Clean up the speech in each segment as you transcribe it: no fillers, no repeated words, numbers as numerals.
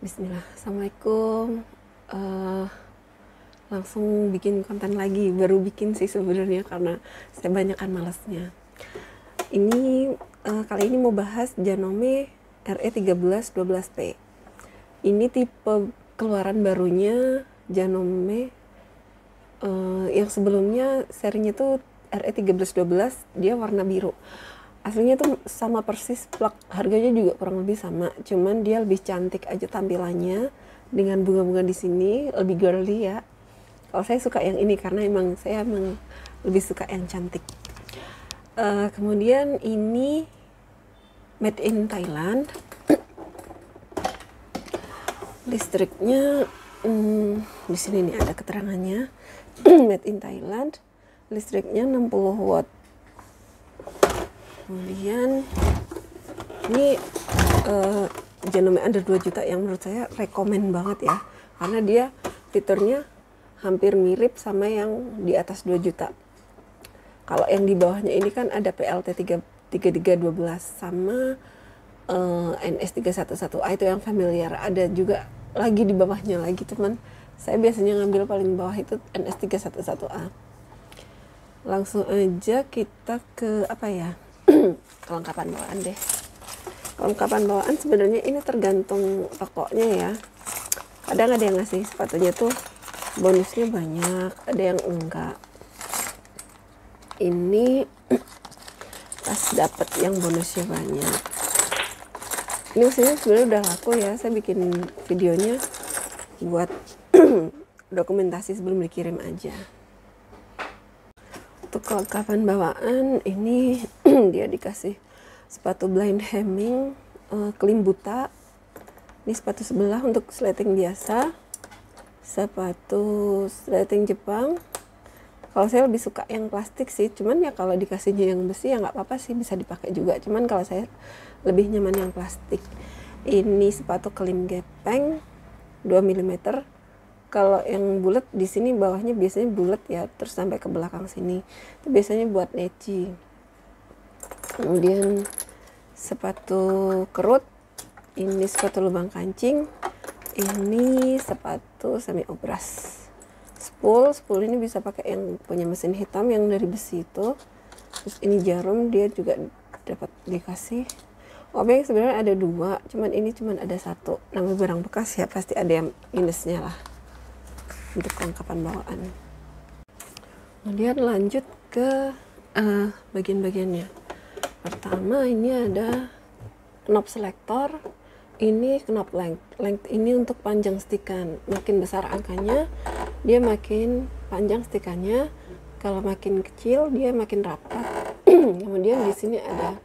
Bismillah, Assalamualaikum. Eh, Langsung bikin konten lagi, baru bikin sih sebenarnya karena saya banyakkan malasnya. Ini kali ini mau bahas Janome RE1312P. Ini tipe keluaran barunya Janome. Yang sebelumnya serinya tuh RE1312, dia warna biru. Aslinya tuh sama persis plak, harganya juga kurang lebih sama, cuman dia lebih cantik aja tampilannya dengan bunga-bunga di sini, lebih girly ya. Kalau saya suka yang ini karena saya emang lebih suka yang cantik. Kemudian ini made in Thailand. Listriknya di sini nih ada keterangannya. Made in Thailand. Listriknya 60 watt. Kemudian ini Janome Under 2 juta yang menurut saya rekomen banget ya, karena dia fiturnya hampir mirip sama yang di atas 2 juta. Kalau yang di bawahnya ini kan ada PLT 3312 sama NS311A, itu yang familiar. Ada juga lagi di bawahnya lagi, teman. Saya biasanya ngambil paling bawah itu NS311A. Langsung aja kita ke apa ya? Kelengkapan bawaan deh. Kelengkapan bawaan sebenarnya ini tergantung tokonya ya. Kadang ada yang ngasih sepatunya tuh bonusnya banyak, ada yang enggak. Ini pas dapet yang bonusnya banyak. Ini mesinnya sebenarnya udah laku ya. Saya bikin videonya buat dokumentasi sebelum dikirim aja. Untuk kelengkapan bawaan ini dia dikasih sepatu blind hemming klim buta. Ini sepatu sebelah untuk sleting biasa, sepatu sleting Jepang. Kalau saya lebih suka yang plastik sih, cuman ya kalau dikasihnya yang besi ya nggak apa-apa sih, bisa dipakai juga, cuman kalau saya lebih nyaman yang plastik. Ini sepatu klim gepeng 2 mm. Kalau yang bulat di sini bawahnya biasanya bulat ya, terus sampai ke belakang sini. Itu biasanya buat neci. Kemudian sepatu kerut. Ini sepatu lubang kancing. Ini sepatu semi obras. Spool ini bisa pakai yang punya mesin hitam yang dari besi itu. Terus ini jarum, dia juga dapat dikasih. Obeng sebenarnya ada 2, cuman ini cuman ada 1. Namanya barang bekas ya, pasti ada yang minusnya lah. Untuk kelengkapan bawaan. Kemudian lanjut ke bagian-bagiannya. Pertama ini ada knob selector. Ini knob length ini untuk panjang stikan. Makin besar angkanya, dia makin panjang stikannya. Kalau makin kecil, dia makin rapat. Kemudian di sini ada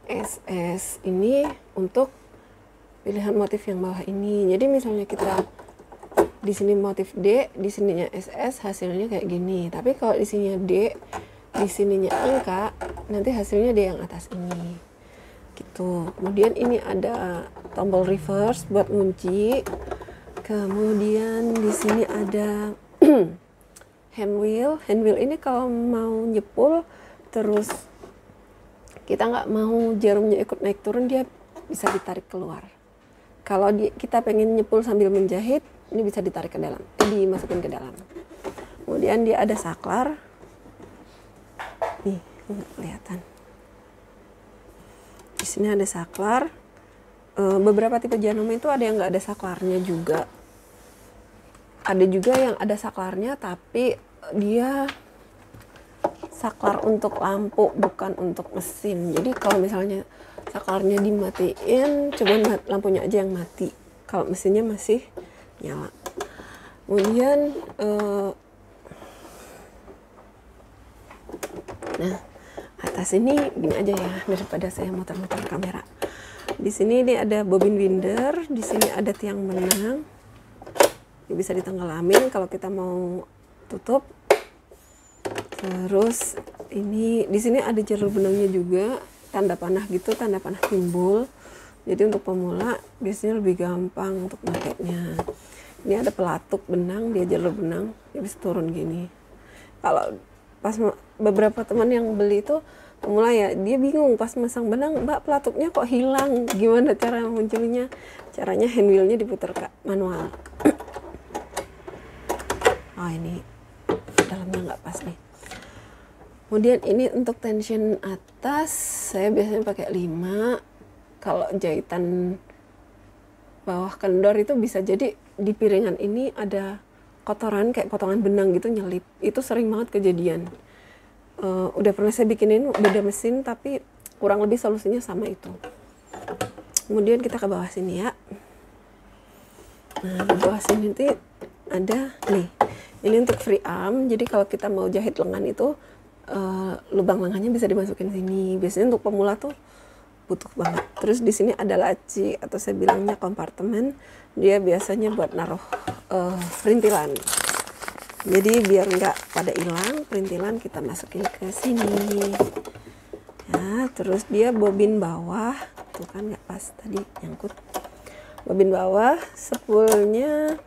SS, ini untuk pilihan motif yang bawah ini. Jadi misalnya kita di sini motif D, di sininya SS, hasilnya kayak gini. Tapi kalau di sininya D, di sininya angka, nanti hasilnya D yang atas ini. Gitu. Kemudian ini ada tombol reverse buat ngunci. Kemudian di sini ada hand wheel. Hand wheel ini kalau mau nyepul terus kita nggak mau jarumnya ikut naik turun, dia bisa ditarik keluar. Kalau kita pengen nyepul sambil menjahit, ini bisa ditarik ke dalam, dimasukin ke dalam. Kemudian dia ada saklar. Nih, nggak kelihatan. Di sini ada saklar. Beberapa tipe Janome itu ada yang nggak ada saklarnya juga. Ada juga yang ada saklarnya, tapi dia saklar untuk lampu, bukan untuk mesin. Jadi kalau misalnya saklarnya dimatiin, cuman lampunya aja yang mati. Kalau mesinnya masih nyala. Kemudian nah, atas ini gini aja ya, daripada saya muter-muter kamera. Di sini ini ada bobin winder, di sini ada tiang benang. Ini bisa ditenggelamin kalau kita mau tutup. Terus ini di sini ada jalur benangnya juga, tanda panah gitu, tanda panah timbul. Jadi untuk pemula biasanya lebih gampang untuk pakainya. Ini ada pelatuk benang, dia jalur benang, dia bisa turun gini. Kalau pas beberapa teman yang beli itu pemula ya, dia bingung pas masang benang, Mbak pelatupnya kok hilang, gimana cara munculnya? Caranya hand wheelnya diputar ke manual. Oh ini dalamnya nggak pas nih. Kemudian ini untuk tension atas saya biasanya pakai 5. Kalau jahitan bawah kendor itu bisa jadi di piringan ini ada kotoran kayak potongan benang gitu nyelip. Itu sering banget kejadian. Udah pernah saya bikinin beda mesin tapi kurang lebih solusinya sama itu. Kemudian kita ke bawah sini ya. Nah di bawah sini nanti ada nih, ini untuk free arm. Jadi kalau kita mau jahit lengan itu lubang lengannya bisa dimasukin sini. Biasanya untuk pemula tuh butuh banget. Terus di sini ada laci atau saya bilangnya kompartemen. Dia biasanya buat naruh perintilan. Jadi biar nggak pada hilang perintilan, kita masukin ke sini. Ya, terus dia bobin bawah, tuh kan nggak pas tadi nyangkut. Bobin bawah, spoolnya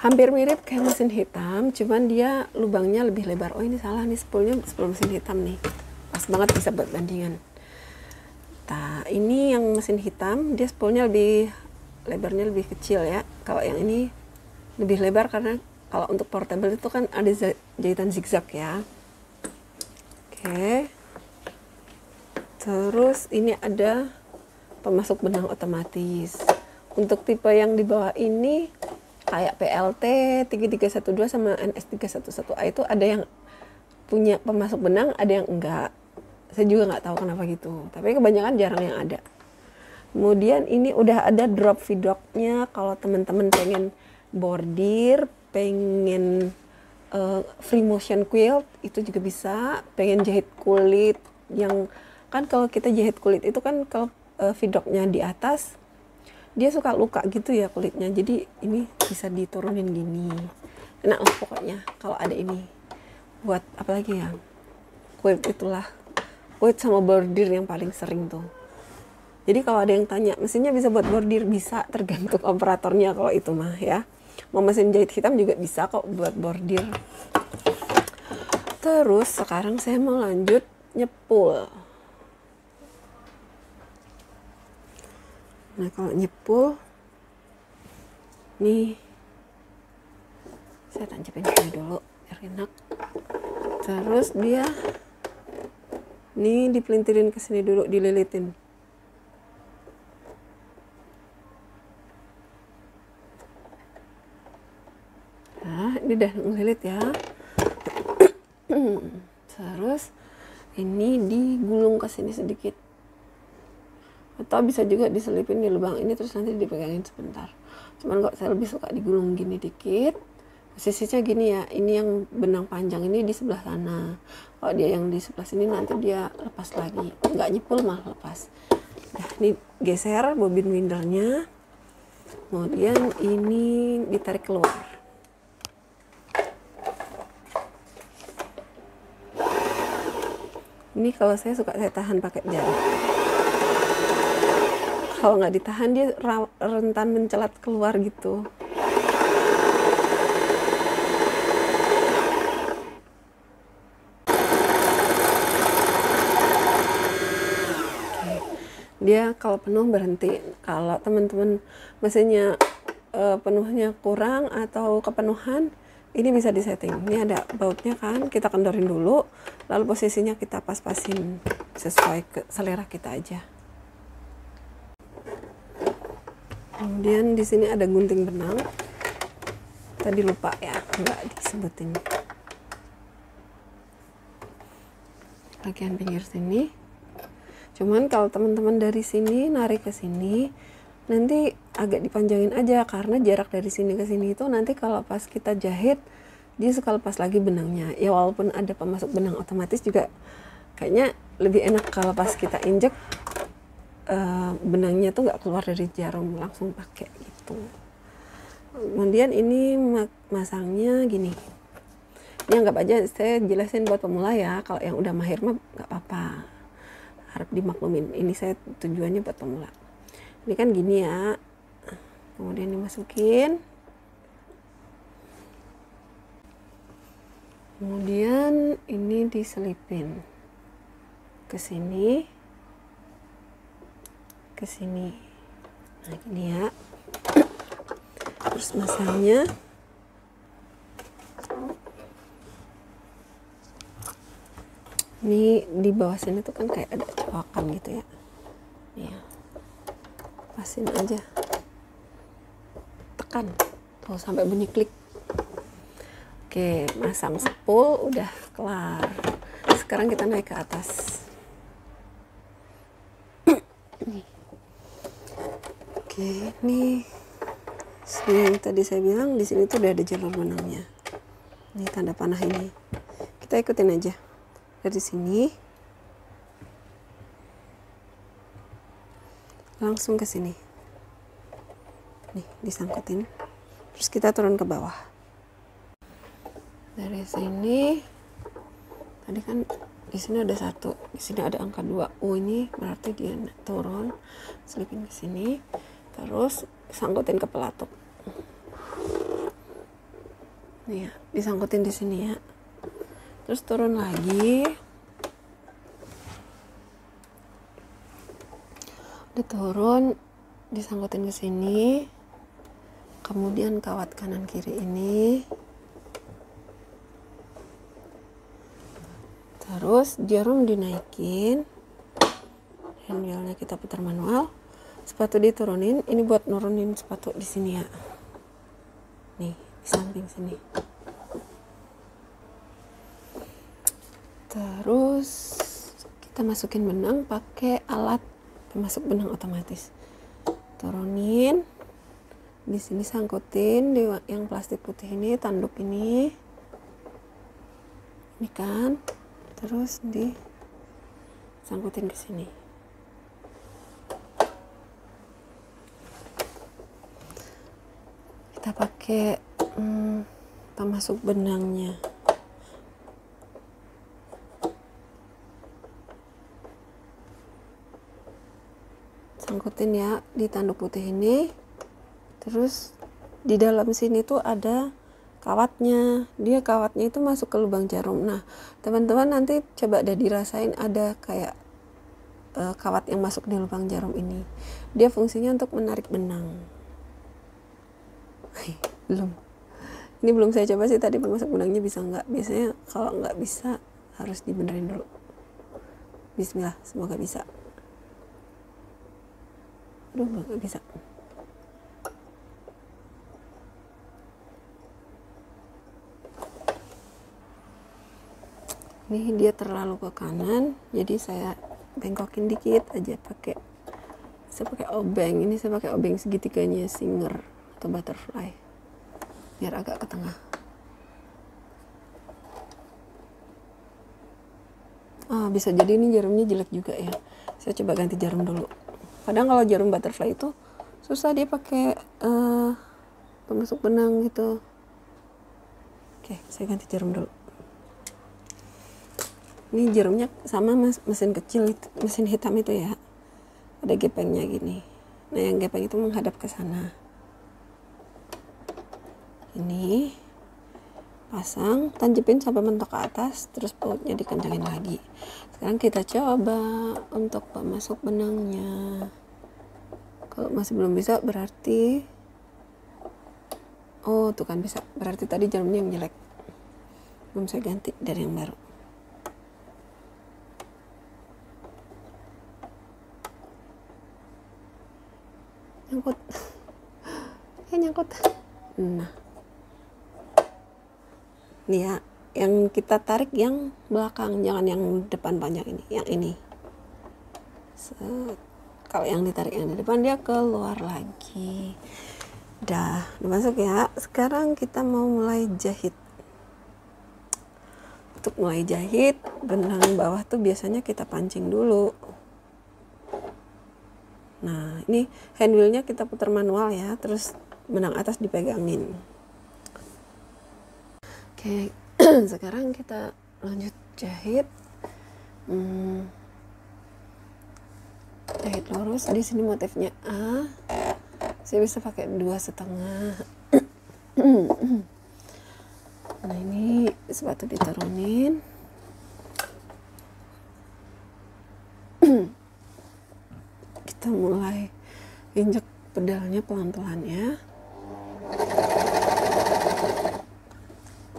hampir mirip kayak mesin hitam, cuman dia lubangnya lebih lebar. Oh ini salah nih, spoolnya spool mesin hitam nih. Pas banget bisa buat bandingan. Nah ini yang mesin hitam, dia spoolnya lebih lebarnya lebih kecil ya. Kalau yang ini lebih lebar karena kalau untuk portable itu kan ada jahitan zigzag ya. Oke. Terus ini ada pemasuk benang otomatis. Untuk tipe yang di bawah ini kayak PLT 3312 sama NS311A itu ada yang punya pemasuk benang, ada yang enggak. Saya juga nggak tahu kenapa gitu. Tapi kebanyakan jarang yang ada. Kemudian ini udah ada drop vidoknya kalau teman-teman pengen bordir, pengen free motion quilt itu juga bisa, pengen jahit kulit yang kan kalau kita jahit kulit itu kan kalau vidoknya di atas dia suka luka gitu ya kulitnya, jadi ini bisa diturunin gini. Enak lah pokoknya kalau ada ini buat apalagi ya, quilt itulah, quilt sama bordir yang paling sering tuh. Jadi kalau ada yang tanya mesinnya bisa buat bordir, bisa, tergantung operatornya kalau itu mah ya. Mau mesin jahit hitam juga bisa kok buat bordir. Terus sekarang saya mau lanjut nyepul. Nah kalau nyepul nih saya tancapin sini dulu biar enak. Terus dia nih dipelintirin ke sini dulu, dililitin. Nah, ini udah ngelilit ya. Terus ini digulung ke sini sedikit. Atau bisa juga diselipin di lubang ini terus nanti dipegangin sebentar. Cuman kok saya lebih suka digulung gini dikit. Posisinya gini ya, ini yang benang panjang ini di sebelah sana. Kalau dia yang di sebelah sini nanti dia lepas lagi. Nggak nyepul malah lepas. Nah, ini geser bobin windernya. Kemudian ini ditarik keluar. Ini kalau saya suka saya tahan pakai jari. Kalau nggak ditahan dia rentan mencelat keluar gitu. Oke. Dia kalau penuh berhenti. Kalau teman-teman mesinnya penuhnya kurang atau kepenuhan, ini bisa disetting. Ini ada bautnya kan, kita kendorin dulu, lalu posisinya kita pas-pasin sesuai ke selera kita aja. Kemudian di sini ada gunting benang. Tadi lupa ya, nggak disebutin. Bagian pinggir sini. Cuman kalau teman-teman dari sini narik ke sini, nanti agak dipanjangin aja karena jarak dari sini ke sini itu nanti kalau pas kita jahit dia suka lepas lagi benangnya. Ya walaupun ada pemasuk benang otomatis juga kayaknya lebih enak kalau pas kita injek benangnya tuh nggak keluar dari jarum, langsung pakai gitu. Kemudian ini masangnya gini. Ini anggap aja saya jelasin buat pemula ya. Kalau yang udah mahir mah nggak apa-apa, harap dimaklumin. Ini saya tujuannya buat pemula. Ini kan gini ya, kemudian dimasukin. Kemudian ini diselipin ke sini, ke sini. Nah, ini ya. Terus masangnya ini di bawah sini tuh kan kayak ada coakan gitu ya. Nih ya. Pasin aja. Tekan. Tuh sampai bunyi klik. Oke, masang spool udah kelar. Sekarang kita naik ke atas. Oke, ini yang tadi saya bilang di sini tuh udah ada jalur benangnya. Ini tanda panah ini. Kita ikutin aja dari sini. Langsung ke sini. Nih, disangkutin. Terus kita turun ke bawah. Dari sini tadi kan di sini ada 1, di sini ada angka 2. Oh, ini berarti dia turun, selipin ke sini, terus sangkutin ke pelatuk. Nih ya, disangkutin di sini ya. Terus turun lagi. Udah turun, disangkutin ke sini. Kemudian kawat kanan kiri ini. Terus jarum dinaikin, handle-nya kita putar manual, sepatu diturunin. Ini buat nurunin sepatu di sini ya. Nih, di samping sini. Terus kita masukin benang pakai alat pemasuk benang otomatis. Turunin, di sini sangkutin di yang plastik putih ini, tanduk ini kan. Terus disangkutin ke sini. Kita pakai pemasuk benangnya. Sangkutin ya di tanduk putih ini. Terus di dalam sini tuh ada kawatnya. Dia kawatnya itu masuk ke lubang jarum. Nah, teman-teman nanti coba deh dirasain ada kayak kawat yang masuk di lubang jarum ini. Dia fungsinya untuk menarik benang. Belum. Ini belum saya coba sih tadi pemasuk benangnya bisa nggak. Biasanya kalau nggak bisa harus dibenerin dulu. Bismillah, semoga bisa. Aduh, nggak bisa. Ini dia terlalu ke kanan, jadi saya bengkokin dikit aja pakai. Saya pakai obeng. Ini saya pakai obeng segitiganya Singer atau butterfly, biar agak ke tengah. Bisa jadi ini jarumnya jelek juga ya. Saya coba ganti jarum dulu. Kadang kalau jarum butterfly itu susah dia pakai pemasuk benang gitu. Oke, saya ganti jarum dulu. Ini jarumnya sama mesin kecil, mesin hitam itu ya. Ada gepengnya gini. Nah, yang gepeng itu menghadap ke sana. Ini pasang, tancapin sampai mentok ke atas, terus bautnya dikencangin lagi. Sekarang kita coba untuk pemasuk benangnya. Kalau masih belum bisa berarti, oh tuh kan bisa. Berarti tadi jarumnya yang jelek. Belum saya ganti dari yang baru. Nyangkut. Nyangkut. Nah. Nih ya, yang kita tarik yang belakang, jangan yang depan panjang ini, yang ini. Kalau yang ditarik yang di depan dia keluar lagi. Udah masuk ya. Sekarang kita mau mulai jahit. Untuk mulai jahit, benang bawah tuh biasanya kita pancing dulu. Nah, ini handwheelnya kita putar manual ya, terus benang atas dipegangin. Oke, sekarang kita lanjut jahit. Jahit lurus. Di sini motifnya A. Saya bisa pakai 2,5. Nah, ini sepatu diturunin. Kita mulai injek pedalnya pelan-pelan ya.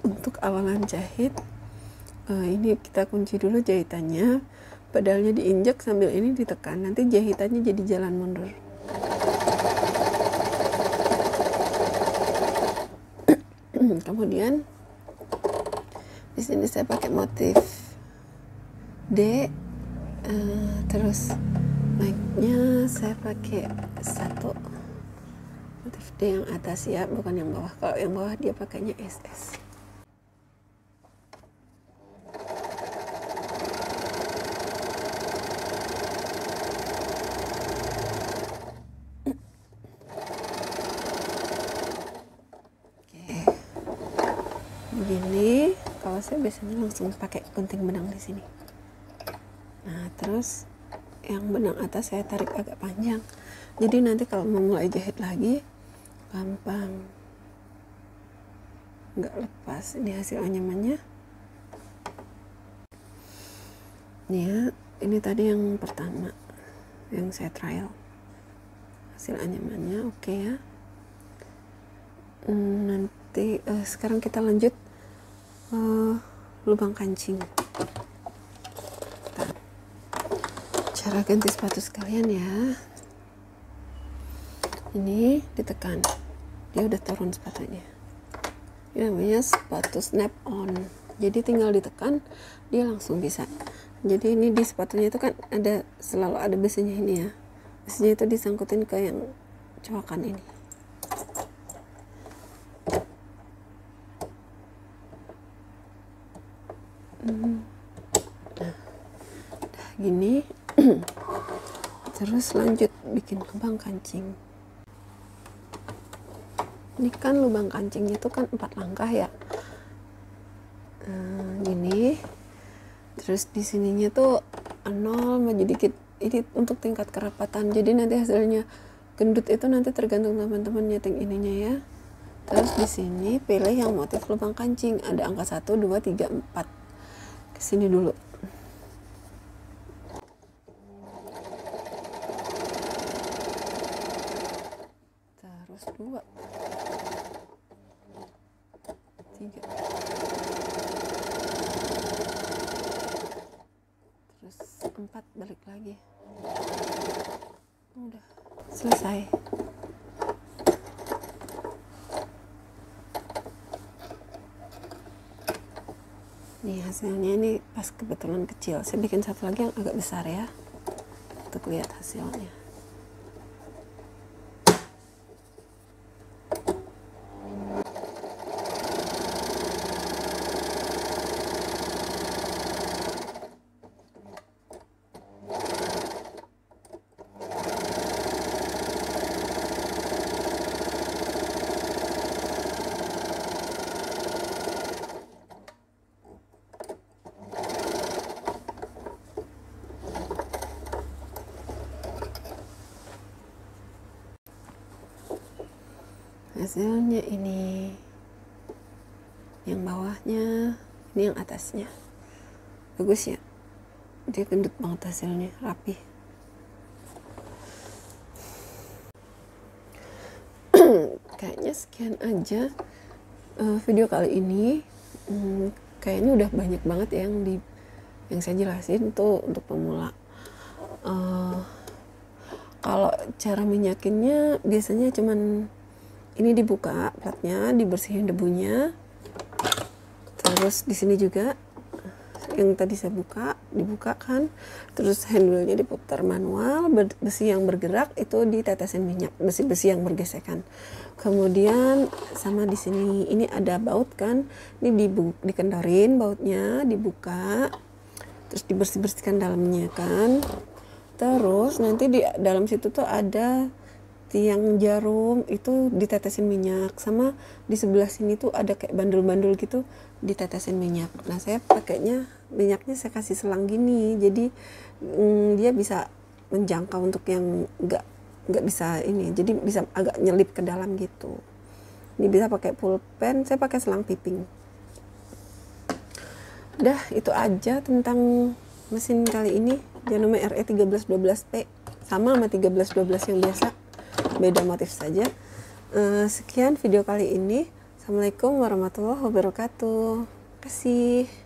Untuk awalan jahit, ini kita kunci dulu jahitannya. Pedalnya diinjak sambil ini ditekan. Nanti jahitannya jadi jalan mundur. Kemudian di sini saya pakai motif D, terus naiknya saya pakai satu motif D yang atas ya, bukan yang bawah. Kalau yang bawah dia pakainya SS. Begini, kalau saya biasanya langsung pakai gunting benang di sini. Nah, terus yang benang atas saya tarik agak panjang. Jadi nanti kalau mau mulai jahit lagi gampang, nggak lepas. Ini hasil anyamannya. Nih ya, ini tadi yang pertama yang saya trial. Hasil anyamannya oke ya. Nanti sekarang kita lanjut lubang kancing. Cara ganti sepatu sekalian ya. Ini ditekan, dia udah turun sepatunya. Ini namanya sepatu snap on. Jadi tinggal ditekan, dia langsung bisa. Jadi ini di sepatunya itu kan selalu ada besinya ini ya. Besinya itu disangkutin ke yang cowakan ini. Nah, gini. Terus lanjut bikin lubang kancing. Ini kan lubang kancingnya itu kan 4 langkah ya. Gini. Terus di sininya tuh 0 maju dikit. Ini untuk tingkat kerapatan. Jadi nanti hasilnya gendut itu nanti tergantung teman-teman nyeting ininya ya. Terus di sini pilih yang motif lubang kancing. Ada angka 1, 2, 3, 4. Kesini dulu. Terus 2, 3. Terus 4 balik lagi. Udah selesai. Nih hasilnya ini pas kebetulan kecil. Saya bikin satu lagi yang agak besar ya, untuk lihat hasilnya. Hasilnya ini, yang bawahnya, ini yang atasnya. Bagus ya, dia gendut banget hasilnya, rapi. Kayaknya sekian aja video kali ini. Kayaknya udah banyak banget ya yang saya jelasin tuh untuk pemula. Kalau cara minyakinnya biasanya cuman ini dibuka platnya, dibersihin debunya. Terus di sini juga yang tadi saya dibuka kan. Terus handle-nya diputar manual, besi yang bergerak itu ditetesin minyak, besi-besi yang bergesekan. Kemudian sama di sini ini ada baut kan. Ini dikendorin bautnya, dibuka. Terus dibersih-bersihkan dalamnya kan. Terus nanti di dalam situ tuh ada tiang jarum, itu ditetesin minyak. Sama di sebelah sini tuh ada kayak bandul-bandul gitu, ditetesin minyak. Nah saya pakainya minyaknya saya kasih selang gini, jadi dia bisa menjangkau untuk yang nggak bisa ini, jadi bisa agak nyelip ke dalam gitu. Ini bisa pakai pulpen, saya pakai selang piping. Dah, itu aja tentang mesin kali ini, Janome RE 1312P. Sama 1312 yang biasa, beda motif saja. Sekian video kali ini. Assalamualaikum warahmatullahi wabarakatuh. Terima kasih.